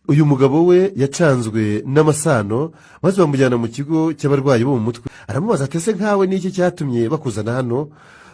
uyu mugabo we yacanzwe n'amasano maze bamujyana mu kigo cy'abarwayi bo mu mutwe. Aramubaza ati ese nkawe n'iki cyatumye bakuzana hano?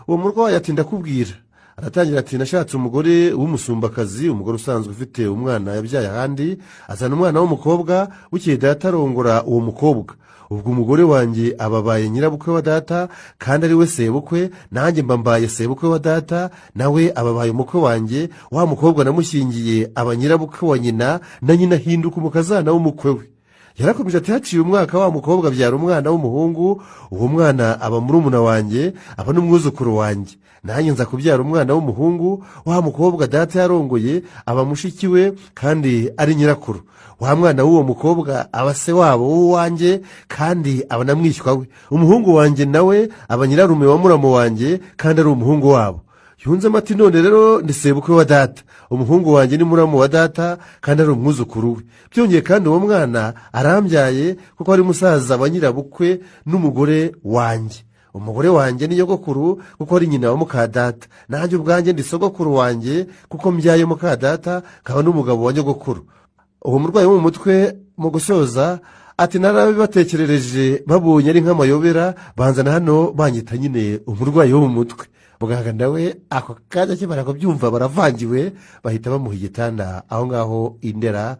Uwo murwayi ati ndakubwira. Aratangira ati nashatse umugore w'umusumbakazi, umugore usanzwe ufite umwana yabyaye ahandi, azana umwana w'umukobwa, bukeye data arongora uwo mukobwa. Ubwo umugore wanjye ababaye nyirabukwe wa data kandi ari we sebukwe, nanjye mbambaye sebukwe wa data, nawe ababaye umukwe wanjye. Wa mukobwa namushyingiye aba nyirabukwe wa nyina, na nyina ahinduka umukazana w'umukwe we. Yarakomeje ati haciye umwaka wa mukobwa abyara umwana w'umuhungu, uwo mwana aba murumuna wanjye, aba n'umwuzukuru wanjye. Nanjye nza kubyara umwana w'umuhungu, wa mukobwa data yarongoye aba mushiki we kandi ari nyirakuru. Wa mwana w'uwo mukobwa aba se wabo w'uwanjye kandi aba na mwishywa we. Umuhungu wanjye nawe aba nyirarume wa muramu wanjye kandi ari umuhungu wabo. Yunzemo ati none rero ndi sebukwe wa data, umuhungu wanjye ni muramu wa data kandi ari umwuzukuru we. Byongeye kandi uwo mwana arambyaye kuko ari musaza wa nyirabukwe n'umugore wanjye. Umugore wanjye ni nyogokuru kuko ari nyina wa muka data, nanjye ubwanjye ndi sogokuru wanjye kuko mbyaye muka data kaba n'umugabo wa nyogokuru. Uwo murwayi wo mu mutwe mu gusoza ati narabibatekerereje babonye ari nk'amayobera, banzana hano banyita nyine umurwayi wo mu mutwe. Muganga nawe ako kanya akimara kubyumva baravangiwe, bahita bamuha igitanda aho ngaho i Ndera